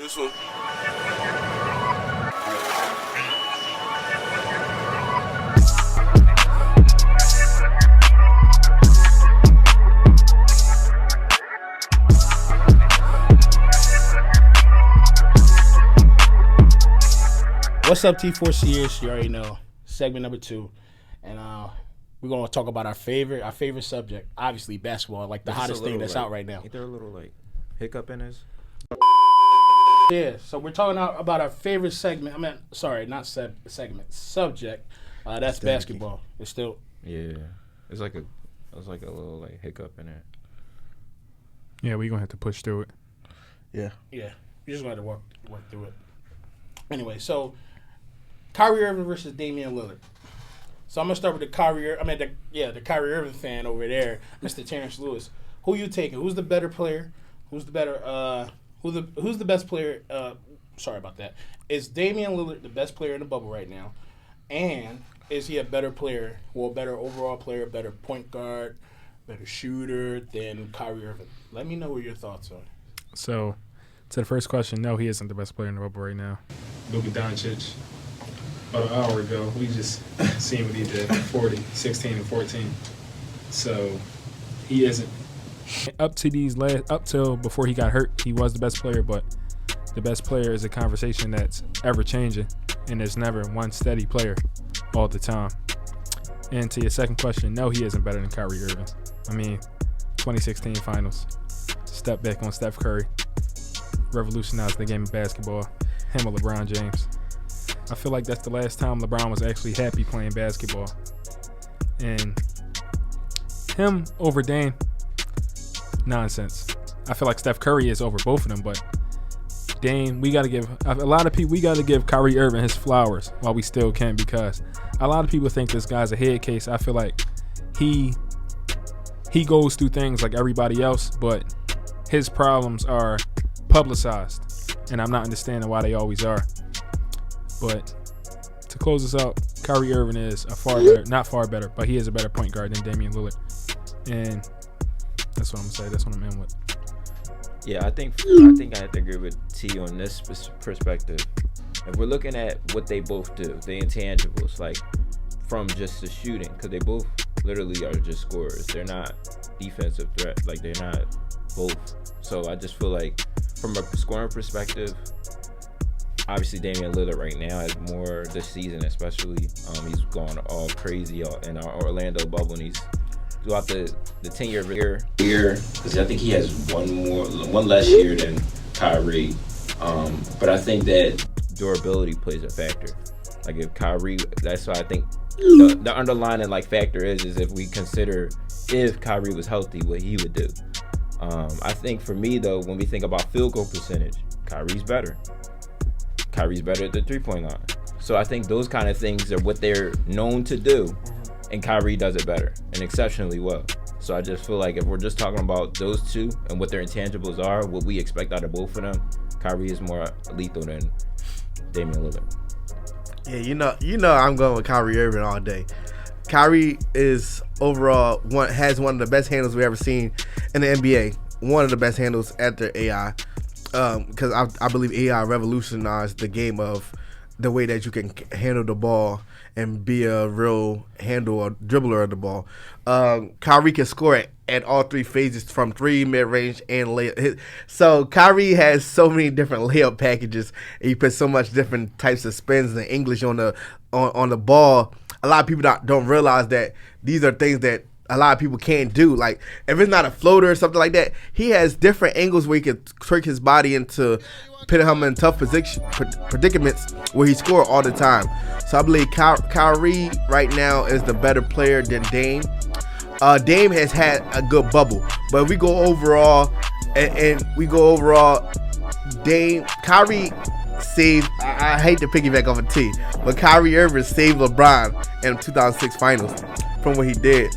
This one. What's up, T4C? You already know. Segment number 2. And we're going to talk about our favorite subject. Obviously, basketball, like the hottest thing that's out right now. Ain't there a little, hiccup in this? Yeah, so we're talking about our favorite segment. Subject. That's basketball. It's still... Yeah. There's like a little, hiccup in it. Yeah, we're going to have to push through it. Yeah. You're just going to have to work through it. Anyway, so... Kyrie Irving versus Damian Lillard. So I'm gonna start with the Kyrie Irving fan over there, Mr. Terrence Lewis. Who you taking? Who's the better player? Who's the best player? Sorry about that. Is Damian Lillard the best player in the bubble right now? And is he a better player? Well, better overall player, better point guard, better shooter than Kyrie Irving? Let me know what your thoughts are. So, to the first question, no, he isn't the best player in the bubble right now. Luka Doncic. About an hour ago, we just seen what he did, 40, 16, and 14. So he isn't. Up till before he got hurt, he was the best player, but the best player is a conversation that's ever changing, and there's never one steady player all the time. And to your second question, no, he isn't better than Kyrie Irving. I mean, 2016 finals, step back on Steph Curry, revolutionized the game of basketball, him or LeBron James. I feel like that's the last time LeBron was actually happy playing basketball. And him over Dame, nonsense. I feel like Steph Curry is over both of them, but Dame, we got to give Kyrie Irving his flowers while we still can, because a lot of people think this guy's a head case. I feel like he goes through things like everybody else, but his problems are publicized, and I'm not understanding why they always are. But to close this out, Kyrie Irving is not far better, but he is a better point guard than Damian Lillard. And that's what I'm going to say. That's what I'm in with. Yeah, I think I have to agree with T on this perspective. If we're looking at what they both do, the intangibles, like from just the shooting, because they both literally are just scorers. They're not defensive threat. Like, they're not both. So I just feel like from a scoring perspective, obviously, Damian Lillard right now has more this season, especially. He's gone all crazy in our Orlando bubble, and he's throughout the 10-year year, because I think he has one less year than Kyrie. But I think that durability plays a factor. Like, if Kyrie, that's why I think the underlying factor is if we consider if Kyrie was healthy, what he would do. I think for me though, when we think about field goal percentage, Kyrie's better. Kyrie's better at the three-point line. So I think those kind of things are what they're known to do, and Kyrie does it better and exceptionally well. So I just feel like if we're just talking about those two and what their intangibles are, what we expect out of both of them, Kyrie is more lethal than Damian Lillard. Yeah, you know I'm going with Kyrie Irving all day. Kyrie is overall has one of the best handles we've ever seen in the NBA. One of the best handles after AI. Because I believe AI revolutionized the game of the way that you can handle the ball and be a real dribbler of the ball. Kyrie can score at all three phases, from three, mid-range, and layup. So Kyrie has so many different layup packages. And he puts so much different types of spins and English on the ball. A lot of people don't realize that these are things that a lot of people can't do. Like, if it's not a floater or something like that, he has different angles where he can trick his body into putting him in tough predicaments where he score all the time. So I believe Kyrie right now is the better player than Dame. Dame has had a good bubble, but if we go overall, Kyrie saved. I hate to piggyback off of T, but Kyrie Irving saved LeBron in the 2006 Finals from what he did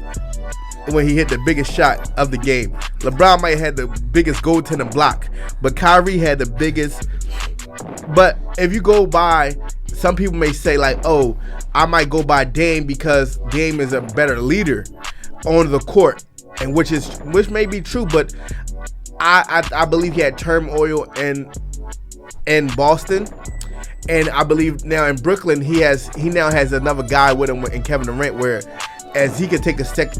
when he hit the biggest shot of the game. LeBron might have had the biggest goaltending block, but Kyrie had the biggest. But if you go by, some people may say like, oh, I might go by Dame because Dame is a better leader on the court, and which may be true, but I believe he had turmoil in Boston. And I believe now in Brooklyn, he now has another guy with him in Kevin Durant, where as he can take a step.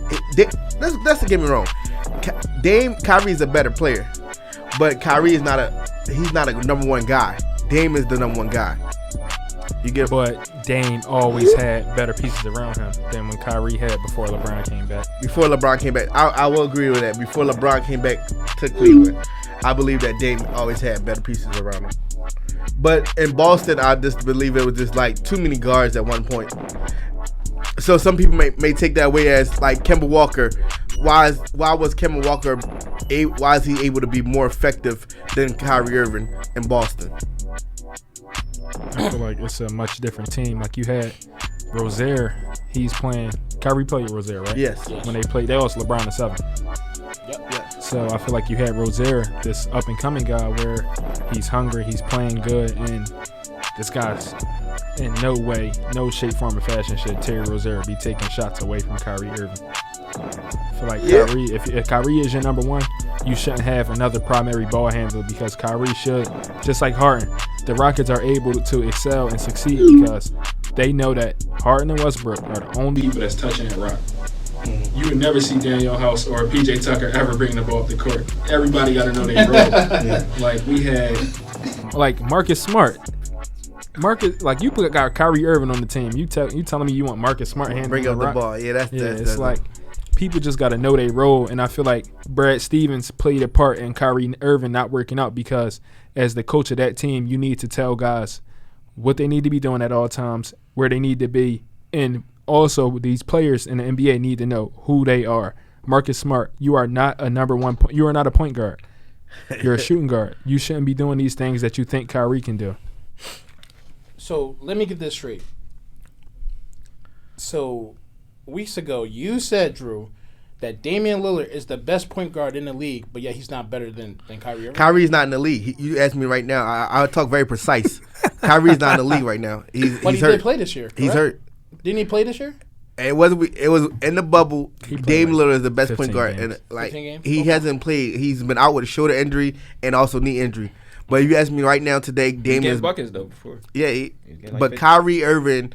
Let's get me wrong. Kyrie is a better player, but Kyrie is he's not a number one guy. Dame is the number one guy. You get. But Dame always had better pieces around him than when Kyrie had before LeBron came back. Before LeBron came back, I will agree with that. Before LeBron came back to Cleveland, I believe that Dame always had better pieces around him. But in Boston, I just believe it was just like too many guards at one point. So some people may take that way as like Kemba Walker. Why was Kemba Walker? Why is he able to be more effective than Kyrie Irving in Boston? I feel like it's a much different team. Like you had Rozier, he's playing. Kyrie played with Rozier, right? Yes. When they played, they lost LeBron to 7. Yep. So I feel like you had Rozier, this up and coming guy, where he's hungry, he's playing good, and this guy's in no way, no shape, form, or fashion should Terry Rozier be taking shots away from Kyrie Irving. I feel like Kyrie, if Kyrie is your number one, you shouldn't have another primary ball handler, because Kyrie should, just like Harden, the Rockets are able to excel and succeed because they know that Harden and Westbrook are the only people that's touching that rock. You would never see Daniel House or PJ Tucker ever bring the ball up the court. Everybody got to know their role. Like we had, like Marcus Smart. Like you got Kyrie Irving on the team. You telling me you want Marcus Smart handling bring up the rock? ball? Yeah, that's like people just got to know their role, and I feel like Brad Stevens played a part in Kyrie Irving not working out, because as the coach of that team, you need to tell guys what they need to be doing at all times, where they need to be, and also these players in the NBA need to know who they are. Marcus Smart, you are not a number one. You are not a point guard. You're a shooting guard. You shouldn't be doing these things that you think Kyrie can do. So let me get this straight. So weeks ago, you said, Drew, that Damian Lillard is the best point guard in the league, but yet he's not better than Kyrie Irving. Kyrie's not in the league. You asked me right now. I'll talk very precise. Kyrie's not in the league right now. But he's he hurt. did play this year, correct? He's hurt. Didn't he play this year? It was in the bubble. Dame Lillard is the best point guard, games. and like 15 games? he Okay. hasn't played. He's been out with a shoulder injury and also knee injury. But if you ask me right now today, Dame He is gets buckets though before. yeah. getting like But 50. Kyrie Irving,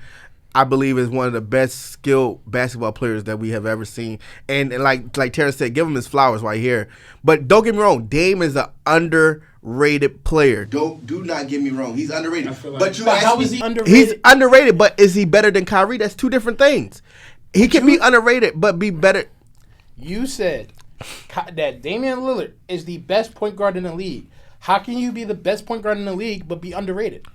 I believe, is one of the best skilled basketball players that we have ever seen. And like Terrence said, give him his flowers right here. But don't get me wrong, Dame is an underrated player. Do not get me wrong, he's underrated. I feel like- But you But ask how me, is he underrated? he's underrated, but is he better than Kyrie? That's two different things. He can be underrated, but be better. You said that Damian Lillard is the best point guard in the league. How can you be the best point guard in the league but be underrated?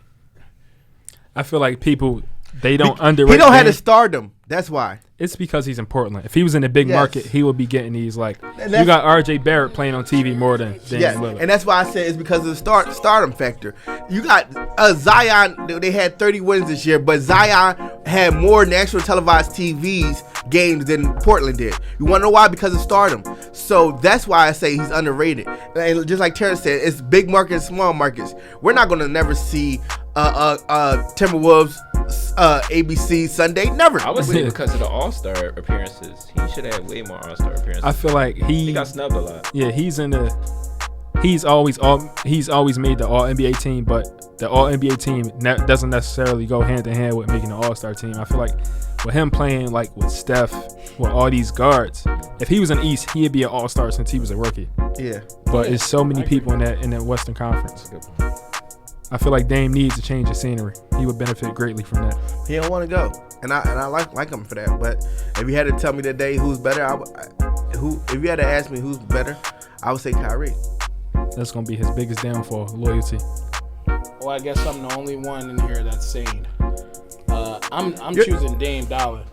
I feel like people, they don't underrate. He don't have Dame. to stardom. That's why. It's because he's in Portland. If he was in a big Yes. market, he would be getting these. Like And you got RJ Barrett playing on TV more than Damian Lillard. and that's why I said it's because of the stardom factor. You got Zion. They had 30 wins this year, but Zion had more national televised TVs games than Portland did. You want to know why? Because of stardom. So that's why I say he's underrated. And just like Terrence said, it's big markets, small markets. We're not going to never see Timberwolves ABC Sunday. Never. I would say because of the All-Star appearances, he should have way more All-Star appearances. I feel like he got snubbed a lot. Yeah, he's always made the All NBA team, but the All NBA team doesn't necessarily go hand in hand with making the All Star team. I feel like with him playing like with Steph, with all these guards, if he was in the East, he'd be an All Star since he was a rookie. Yeah. But it's so many people in that Western Conference. I feel like Dame needs to change his scenery. He would benefit greatly from that. He don't want to go, and I like him for that. But if you had to tell me today who's better, if you had to ask me who's better, I would say Kyrie. That's gonna be his biggest downfall, loyalty. Well, I guess I'm the only one in here that's sane. I'm choosing Dame Dolla.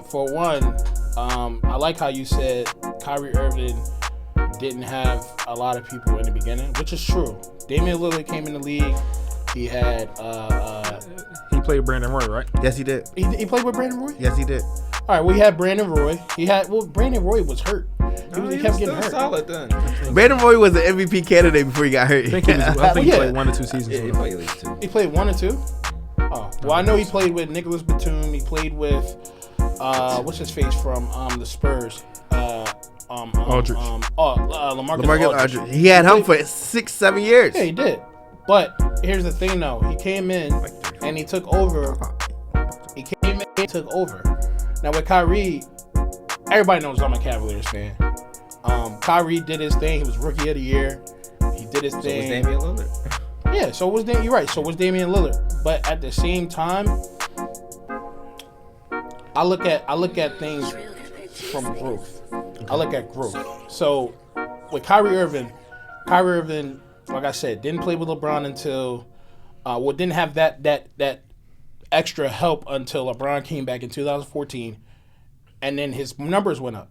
For one, I like how you said Kyrie Irving didn't have a lot of people in the beginning, which is true. Damian Lillard came in the league. He had He played Brandon Roy, right? Yes, he did. he played with Brandon Roy. Yes, he did. All right, we had Brandon Roy. Brandon Roy was hurt. He kept getting hurt. Solid then. Brandon Roy was the MVP candidate before he got hurt. I think he Yeah. played 1 or 2 seasons. Yeah, he with him. played at least 2. He played 1 or 2. Oh, well, I know he played with Nicholas Batum. He played with what's his face from the Spurs. Aldridge. LaMarcus LaMarcus Aldridge. Aldridge. He had him for 6-7 years. Yeah, he did. But here's the thing, though. He came in and he took over. Took over. Now with Kyrie, everybody knows I'm a Cavaliers fan. Kyrie did his thing. He was Rookie of the Year. He did his thing. So was Damian Lillard. Yeah, so was You're right. So was Damian Lillard. But at the same time, I look at things from growth. I look at growth. So with Kyrie Irving, like I said, didn't play with LeBron until didn't have that extra help until LeBron came back in 2014, and then his numbers went up,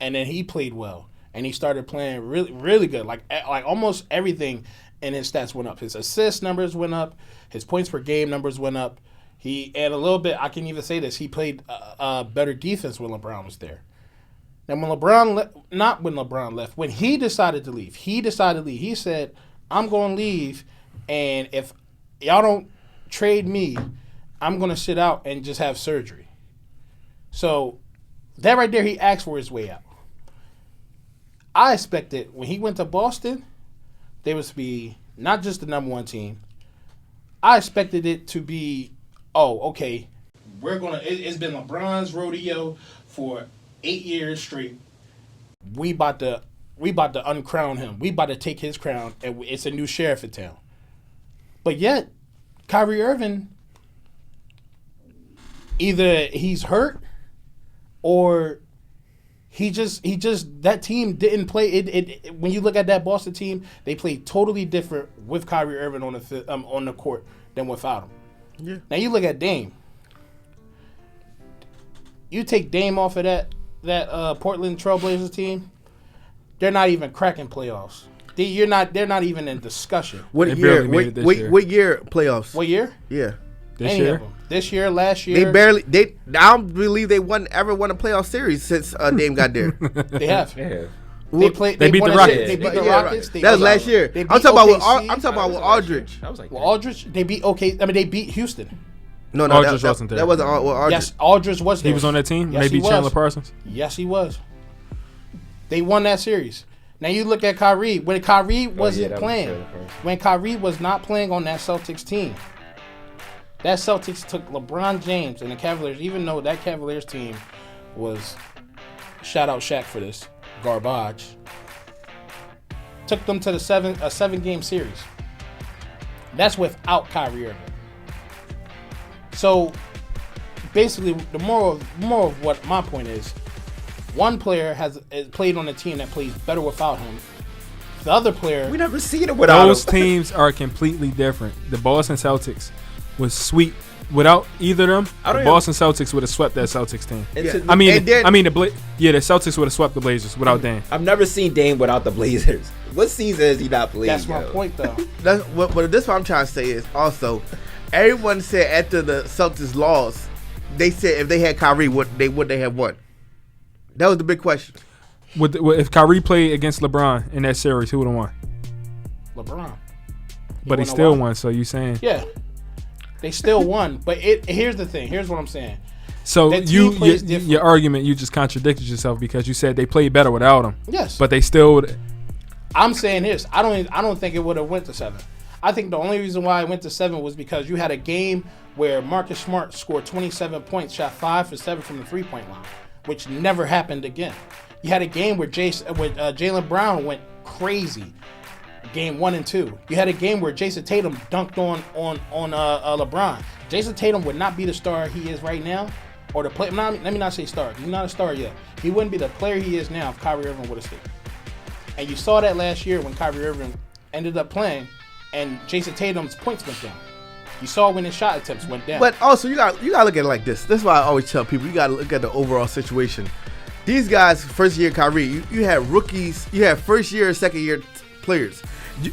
and then he played well, and he started playing really, really good. Like almost everything in his stats went up. His assist numbers went up. His points per game numbers went up. And a little bit, I can even say this, he played better defense when LeBron was there. And when LeBron left, when he decided to leave, he said, I'm going to leave, and if y'all don't trade me, I'm going to sit out and just have surgery. So that right there, he asked for his way out. I expected when he went to Boston, they was to be not just the number one team. I expected it to be, okay, it's been LeBron's rodeo for 8 years straight. We about to uncrown him. We about to take his crown, and it's a new sheriff in town. But yet, Kyrie Irving, either he's hurt or he just that team didn't play it. When you look at that Boston team, they played totally different with Kyrie Irving on the court than without him. Yeah. Now you look at Dame. You take Dame off of that Portland Trailblazers team, they're not even cracking playoffs. They're not even in discussion. What They year? barely made it this What year. year playoffs? What year? Yeah. This Any year? of them. This year, last year. I don't believe they ever won a playoff series since Dame got there. They have. Yeah. They played. They beat won the a- Rockets. They beat the Yeah, Rockets. right. They That was beat- last year. they I'm beat talking about OKC. I'm talking about with That was last Aldridge. year. I was like, Well, Aldridge. They beat They beat Houston. No, Aldridge that wasn't there. That wasn't with Aldridge. Yes, Aldridge was there. He was on that team. Yes, They he beat Chandler was. Parsons. Yes, he was. They won that series. Now you look at Kyrie. When Kyrie wasn't that was playing, good for him. when Kyrie was not playing on that Celtics team, that Celtics took LeBron James and the Cavaliers, even though that Cavaliers team was, shout out Shaq for this, garbage, took them to a 7-game series. That's without Kyrie Irving. So basically, the moral of what my point is, one player has played on a team that plays better without him. The other player, we never seen it without Those him. teams are completely different. The Boston Celtics was sweet. Without either of them, I the don't Boston Celtics would have swept that Celtics team. And Yeah. to- I mean, And then- the Celtics would have swept the Blazers without Dame. I've never seen Dame without the Blazers. What season has he not played? that's my yo? point though. That's what this what I'm trying to say is also everyone said after the Celtics lost, they said if they had Kyrie, would they have won? That was the big question. If Kyrie played against LeBron in that series, who would have won? LeBron. But he wanna still why? won. So you saying? Yeah. They still won, but here's the thing. Here's what I'm saying. So That team plays different. your argument, you just contradicted yourself because you said they played better without him. Yes. But they still would. I'm saying this. I don't think it would have went to 7. I think the only reason why it went to 7 was because you had a game where Marcus Smart scored 27 points, shot 5 for 7 from the 3-point line, which never happened again. You had a game where Jaylen Brown went crazy. Game 1 and 2. You had a game where Jason Tatum dunked on LeBron. Jason Tatum would not be the star he is right now, or the play. Let me not say star. He's not a star yet. He wouldn't be the player he is now if Kyrie Irving would have stayed. And you saw that last year when Kyrie Irving ended up playing, and Jason Tatum's points went down. You saw when his shot attempts went down. But also you got to look at it like this. That's why I always tell people you got to look at the overall situation. These guys, first year Kyrie, you had rookies, you had first year, second year players.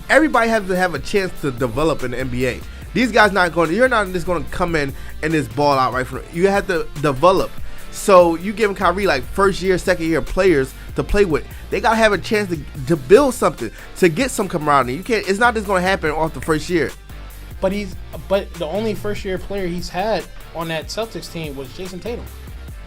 Everybody has to have a chance to develop in the NBA. These guys you're not just going to come in and just ball out right from. You have to develop. So you giving Kyrie like first year, second year players to play with. They gotta have a chance to build something, to get some camaraderie. You can't. It's not just gonna happen off the first year. But the only first year player he's had on that Celtics team was Jason Tatum.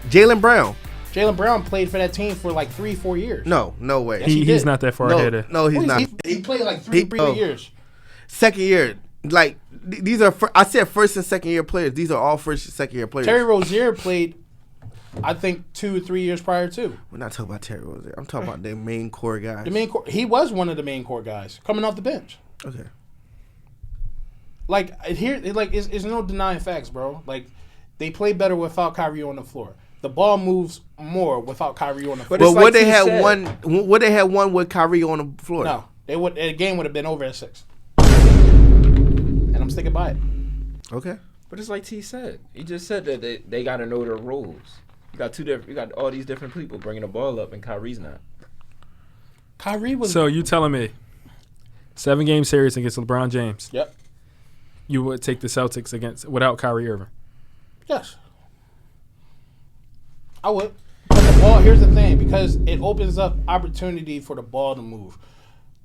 Jaylen Brown. Jaylen Brown played for that team for like 3-4 years. No way. Yes, he He's did. not that far ahead. No, he's not. He played like 3 oh. years. second year. Like these are, I said first and second year players. These are all first and second year players. Terry Rozier played, I think, 2 or 3 years prior too. We're not talking about Terry Rozier. I'm talking about the main core guys. The main core. He was one of the main core guys coming off the bench. Okay. Like here, it's no denying facts, bro. Like they play better without Kyrie on the floor. The ball moves more without Kyrie on the floor. But would they have one? Would they have one with Kyrie on the floor? No, they would. The game would have been over at 6. And I'm sticking by it. Okay. But it's like T said. He just said that they got to know their roles. You got all these different people bringing the ball up, and Kyrie's not. Kyrie was. So you telling me 7-game series against LeBron James? Yep. You would take the Celtics without Kyrie Irving? Yes. I would. But the ball, here's the thing, because it opens up opportunity for the ball to move.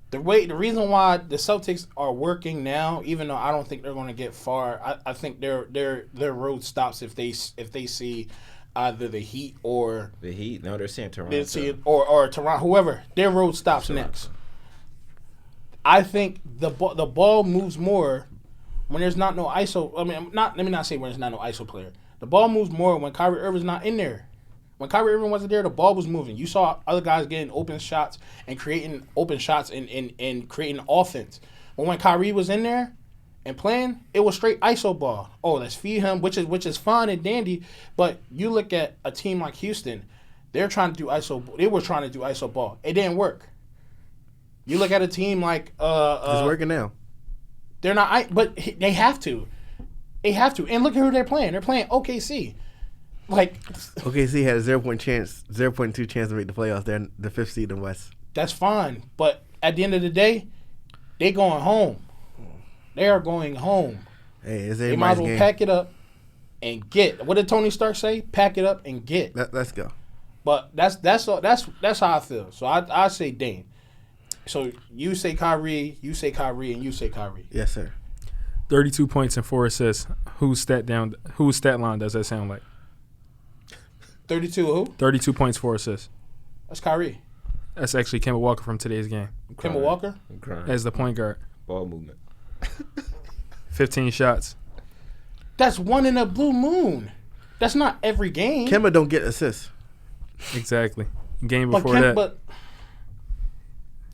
The reason why the Celtics are working now, even though I don't think they're going to get far, I think their road stops if they see either the Heat or the Heat. No, they're saying Toronto. Or Toronto, whoever. Their road stops next. I think the ball moves more when there's not no ISO. I mean, let me not say when there's not no ISO player. The ball moves more when Kyrie Irving's not in there. When Kyrie Irving wasn't there, the ball was moving. You saw other guys getting open shots and creating open shots and creating offense. But when Kyrie was in there and playing, it was straight ISO ball. Oh, let's feed him, which is fine and dandy. But you look at a team like Houston, they're trying to do ISO. They were trying to do ISO ball. It didn't work. You look at a team like it's working now. They're not, but they have to. They have to. And look at who they're playing. They're playing OKC. Like OKC had a 0.2 chance to make the playoffs. They're the 5th seed in the West. That's fine, but at the end of the day, they going home. They are going home. Hey, it's they might as well pack it up and get. What did Tony Stark say? Pack it up and get. Let's go. But that's how I feel. So I say Dame. So you say Kyrie, and you say Kyrie. Yes, sir. 32 points and 4 assists. Whose stat line does that sound like? 32 who? 32 points, 4 assists. That's Kyrie. That's actually Kemba Walker from today's game. Kemba Walker? As the point guard. Ball movement. 15 shots. That's one in a blue moon. That's not every game. Kemba don't get assists. Exactly. Game before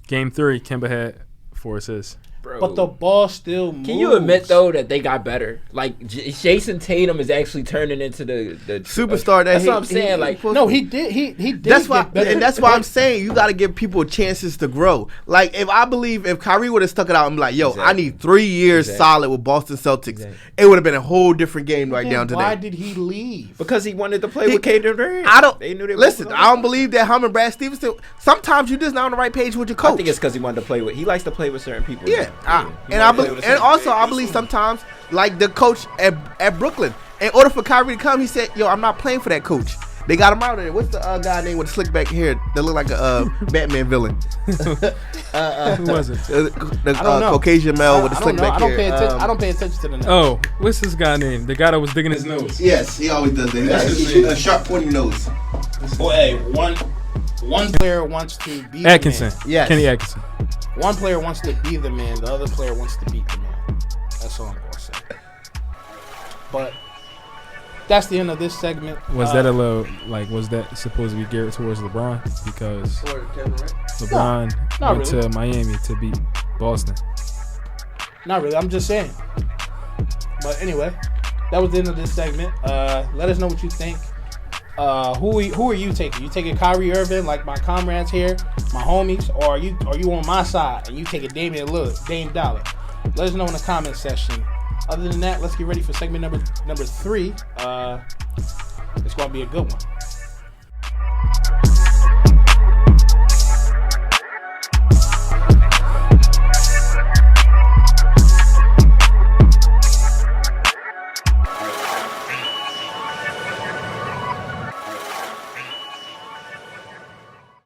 Game 3, Kemba had 4 assists. Bro. But the ball still moves. Can you admit, though, that they got better? Like, Jason Tatum is actually turning into the superstar. That's what I'm saying. He did. He did. That's why, and that's why I'm saying you got to give people chances to grow. Like, if Kyrie would have stuck it out and be like, "Yo, exactly. I need 3 years solid with Boston Celtics," it would have been a whole different game right down to that. Why did he leave? Because he wanted to play with Kevin Durant. They knew listen, I don't believe that him and Brad Stevenson. Sometimes you just not on the right page with your coach. I think it's because he wanted to play with. He likes to play with certain people. Yeah, I believe sometimes, like the coach at Brooklyn, in order for Kyrie to come, he said, "Yo, I'm not playing for that coach." They got him out of there. What's the guy name with the slick back hair that look like a Batman villain? Who was it? The Caucasian male with the slick back hair. I don't pay attention to the name. Oh, what's this guy name? The guy that was digging his nose. Yes, he always does that. He got a sharp pointy nose. Boy, one player wants to be Atkinson. The man. Yes. Kenny Atkinson. One player wants to be the man. The other player wants to beat the man. That's all I'm going to say. But that's the end of this segment. Was that supposed to be geared towards LeBron? Because LeBron went to Miami to beat Boston. Not really. I'm just saying. But anyway, that was the end of this segment. Let us know what you think. Who are you taking? You taking Kyrie Irving like my comrades here, my homies, or are you on my side and you taking Dame Dolla? Let us know in the comment section. Other than that, let's get ready for segment number 3. It's gonna be a good one.